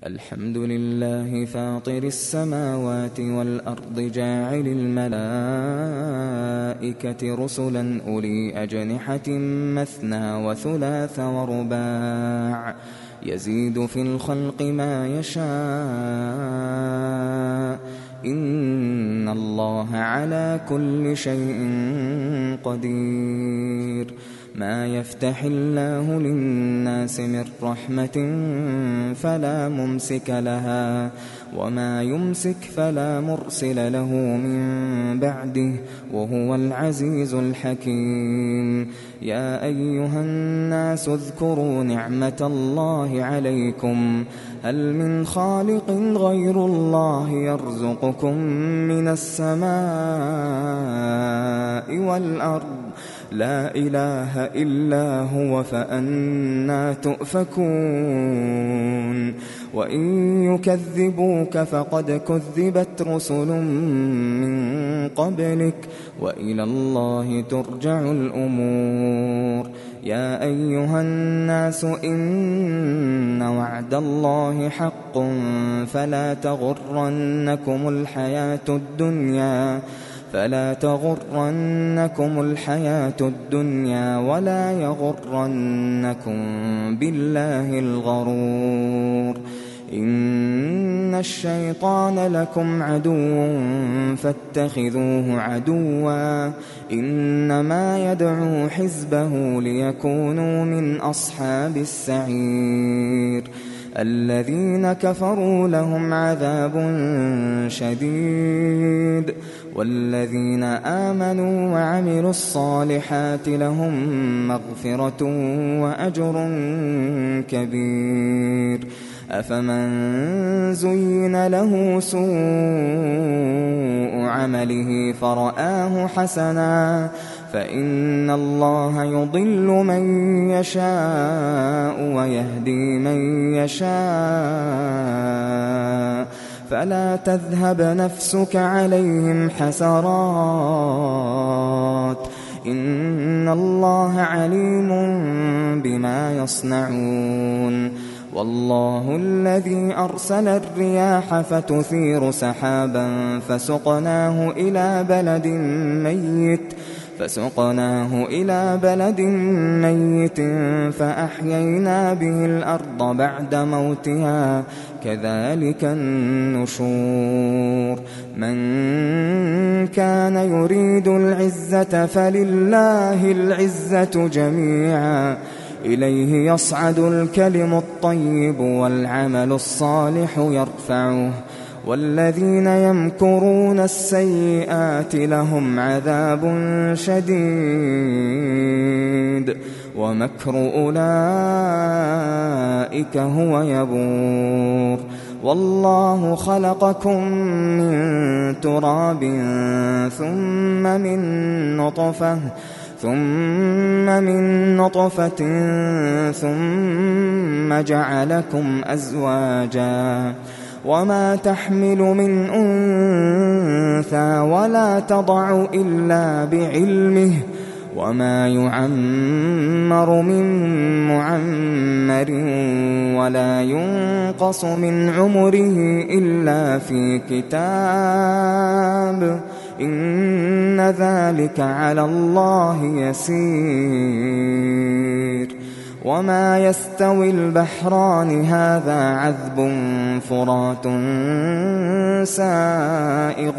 الحمد لله فاطر السماوات والأرض جاعل الملائكة رسلا أولي أجنحة مثنى وثلاث ورباع يزيد في الخلق ما يشاء إن الله على كل شيء قدير. ما يفتح الله للناس من رحمة فلا ممسك لها وما يمسك فلا مرسل له من بعده وهو العزيز الحكيم. يا أيها الناس اذكروا نعمة الله عليكم هل من خالق غير الله يرزقكم من السماء والأرض لا إله إلا هو فأنى تؤفكون. وإن يكذبوك فقد كذبت رسل من قبلك وإلى الله ترجع الأمور. يا أيها الناس إن وعد الله حق فلا تغرنكم الحياة الدنيا ولا يغرنكم بالله الغرور. إن الشيطان لكم عدو فاتخذوه عدوا إنما يدعو حزبه ليكونوا من أصحاب السعير. الذين كفروا لهم عذاب شديد والذين آمنوا وعملوا الصالحات لهم مغفرة وأجر كبير. أفمن زين له سوء عمله فرآه حسنا فإن الله يضل من يشاء ويهدي من يشاء فلا تذهب نفسك عليهم حسرات إن الله عليم بما يصنعون. والله الذي أرسل الرياح فتثير سحابا فسقناه إلى بلد ميت فأحيينا به الأرض بعد موتها كذلك النشور. من كان يريد العزة فلله العزة جميعا إليه يصعد الكلم الطيب والعمل الصالح يرفعه والذين يمكرون السيئات لهم عذاب شديد ومكر أولئك هو يبور. والله خلقكم من تراب ثم من نطفة ثم جعلكم أزواجا وما تحمل من أنثى ولا تضع إلا بعلمه وما يعمر من معمر ولا ينقص من عمره إلا في كتاب إن ذلك على الله يسير. وما يستوي البحران هذا عذب فرات سائغ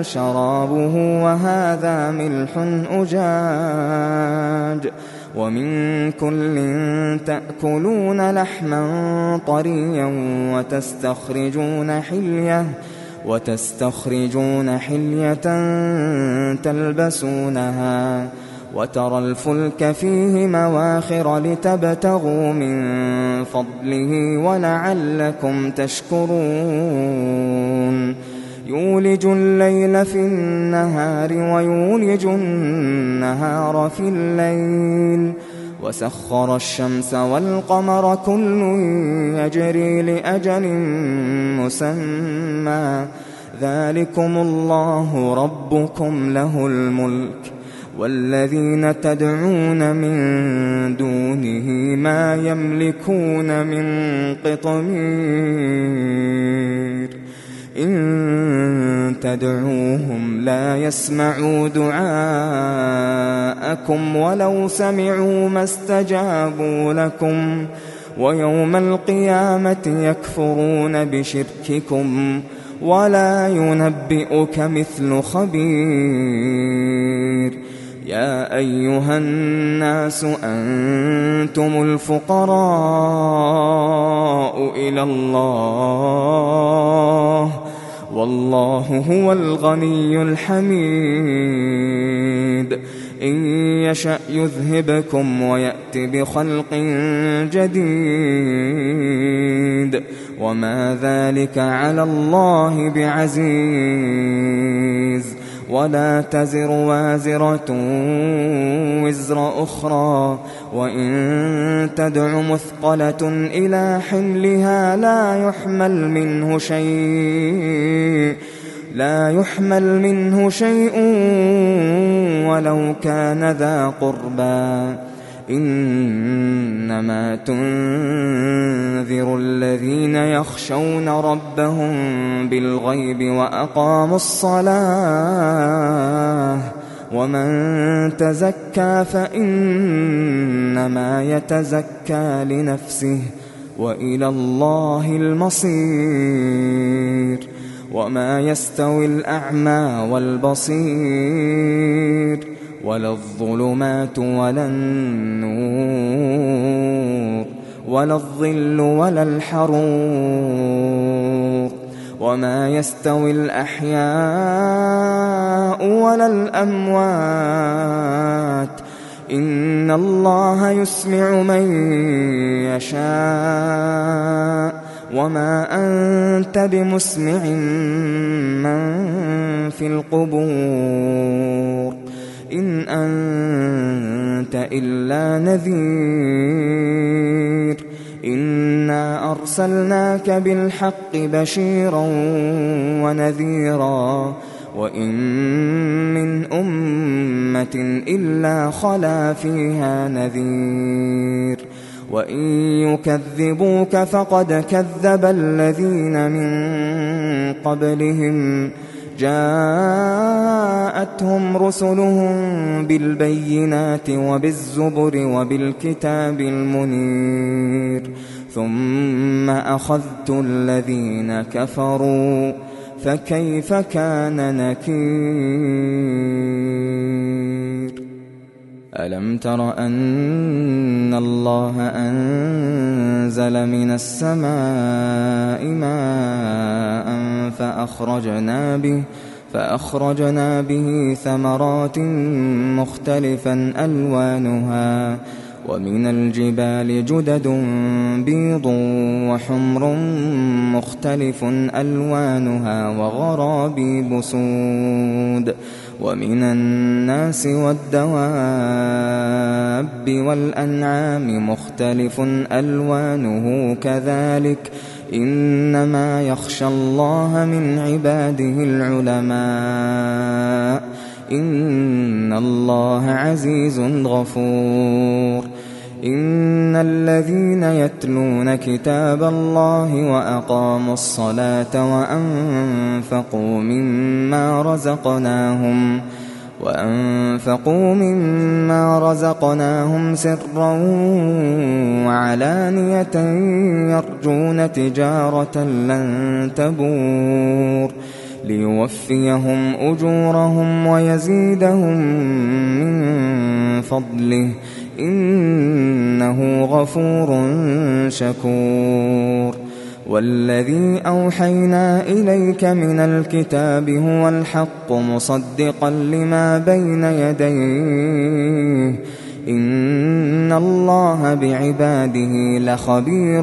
شرابه وهذا ملح أجاج ومن كل تأكلون لحما طريا وتستخرجون حلية تلبسونها وترى الفلك فيه مواخر لتبتغوا من فضله ولعلكم تشكرون. يولج الليل في النهار ويولج النهار في الليل وسخر الشمس والقمر كل يجري لأجل مسمى ذلكم الله ربكم له الملك والذين تدعون من دونه ما يملكون من قطمير إن تدعوهم لا يسمعوا دعاءكم ولو سمعوا ما استجابوا لكم ويوم القيامة يكفرون بشرككم ولا ينبئك مثل خبير يا أيها الناس أنتم الفقراء إلى الله والله هو الغني الحميد إن يشأ يذهبكم ويأت بخلق جديد وما ذلك على الله بعزيز ولا تزر وازرة وزر أخرى وإن تدع مثقلة إلى حملها لا يحمل منه شيء ولو كان ذا قربى إنما تنذر الذين يخشون ربهم بالغيب وأقاموا الصلاة ومن تزكى فإنما يتزكى لنفسه وإلى الله المصير وما يستوي الأعمى والبصير ولا الظلمات ولا النور ولا الظل ولا الحرور وما يستوي الأحياء ولا الأموات إن الله يسمع من يشاء وما أنت بمسمع من في القبور إن أنت إلا نذير إنا أرسلناك بالحق بشيرا ونذيرا وإن من أمة إلا خلا فيها نذير وإن يكذبوك فقد كذب الذين من قبلهم جاءتهم رسلهم بالبينات وبالزبر وبالكتاب المنير ثم أخذت الذين كفروا فكيف كان نكير ألم تر أن الله أنزل من السماء ماء فأخرجنا به ثمرات مختلفا ألوانها ومن الجبال جدد بيض وحمر مختلف ألوانها وغرابيب سود ومن الناس والدواب والأنعام مختلف ألوانه كذلك إنما يخشى الله من عباده العلماء إن الله عزيز غفور إن الذين يتلون كتاب الله وأقاموا الصلاة وأنفقوا مما رزقناهم سرا وعلانية يرجون تجارة لن تبور ليوفيهم أجورهم ويزيدهم من فضله إنه غفور شكور والذي أوحينا إليك من الكتاب هو الحق مصدقا لما بين يديه إن الله بعباده لخبير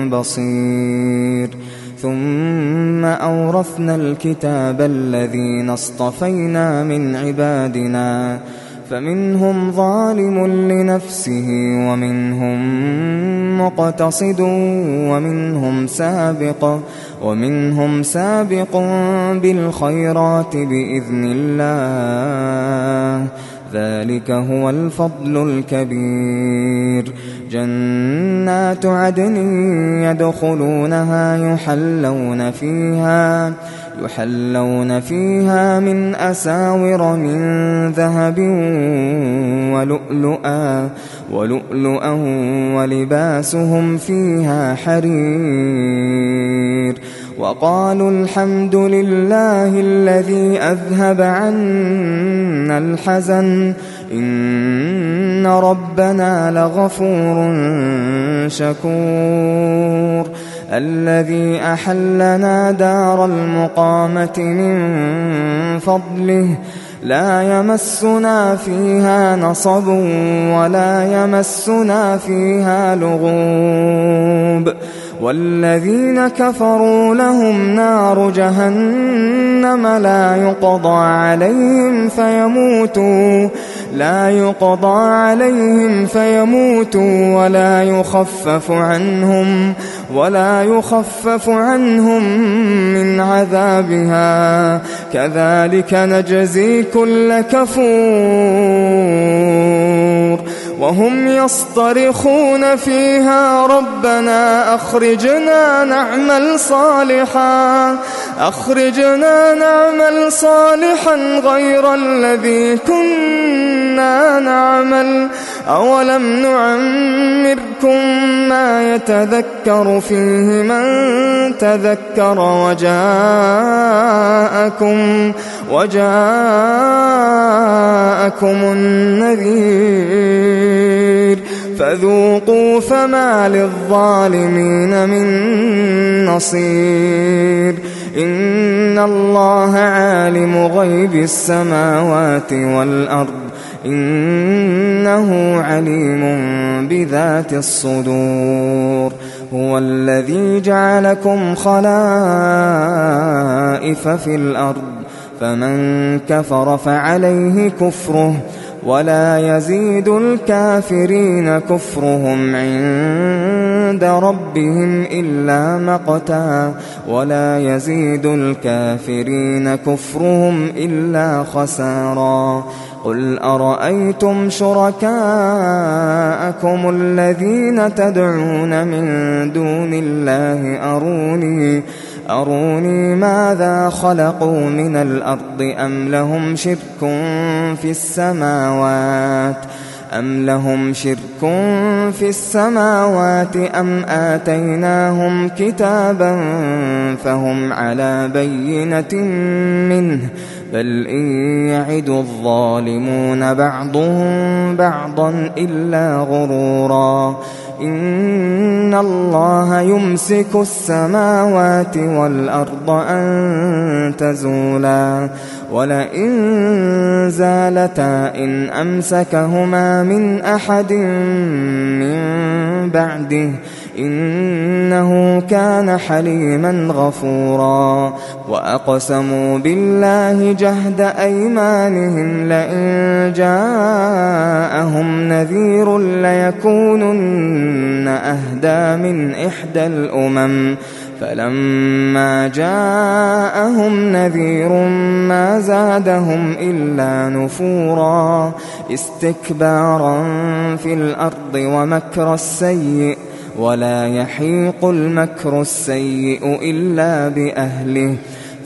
بصير ثم أورثنا الكتاب الذين اصطفينا من عبادنا فمنهم ظالم لنفسه ومنهم مقتصد ومنهم سابق بالخيرات بإذن الله، ذلك هو الفضل الكبير. جنات عدن يدخلونها يحلون فيها من أساور من ذهب ولؤلؤا ولباسهم فيها حرير. وقالوا الحمد لله الذي أذهب عنا الحزن إن ربنا لغفور شكور. الذي أحلنا دار المقامة من فضله لا يمسنا فيها نصب ولا يمسنا فيها لغوب. والذين كفروا لهم نار جهنم لا يقضى عليهم فيموتوا ولا يخفف عنهم من عذابها، كذلك نجزي كل كفور. وهم يصطرخون فيها ربنا أخرجنا نعمل صالحا غير الذي كنا نعمل، أولم نعمركم ما يتذكر فيه من تذكر وجاءكم النذير، فذوقوا فما للظالمين من نصير. إن الله عالم غيب السماوات والأرض إنه عليم بذات الصدور. هو الذي جعلكم خلائف في الأرض، فمن كفر فعليه كفره ولا يزيد الكافرين كفرهم عند ربهم إلا مقتا خسارا. قل أرأيتم شركاءكم الذين تدعون من دون الله أروني ماذا خلقوا من الأرض أم لهم شرك في السماوات أم آتيناهم كتابا فهم على بينة منه بل إن يعد الظالمون بعضهم بعضا إلا غرورا. إن الله يمسك السماوات والأرض أن تزولا ولئن زالتا إن أمسكهما من أحد من بعده إنه كان حليما غفورا. وأقسموا بالله جهد أيمانهم لئن جاءهم نذير ليكونن أهدى من إحدى الأمم فلما جاءهم نذير ما زادهم إلا نفورا استكبارا في الأرض ومكر السيء ولا يحيق المكر السيء إلا بأهله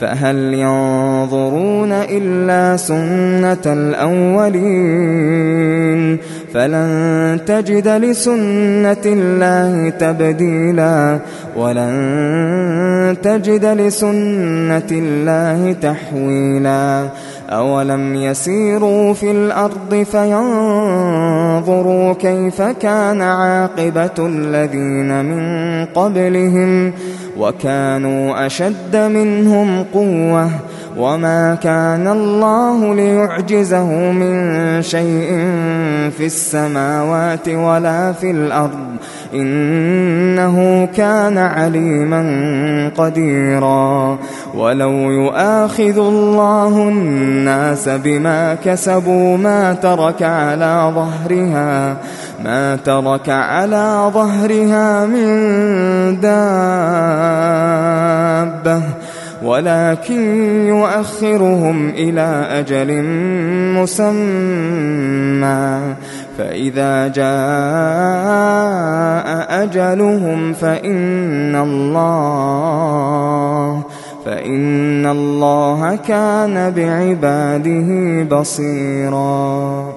فهل ينظرون إلا سنة الأولين فلن تجد لسنة الله تبديلا ولن تجد لسنة الله تحويلا. أولم يسيروا في الأرض فينظروا كيف كان عاقبة الذين من قبلهم وكانوا أشد منهم قوة وما كان الله ليعجزه من شيء في السماوات ولا في الأرض إنه كان عليما قديرا ولو يؤاخذ الله الناس بما كسبوا ما ترك على ظهرها من دابة ولكن يؤخرهم إلى أجل مسمى فإذا جاء أجلهم فإن الله كان بعباده بصيرا.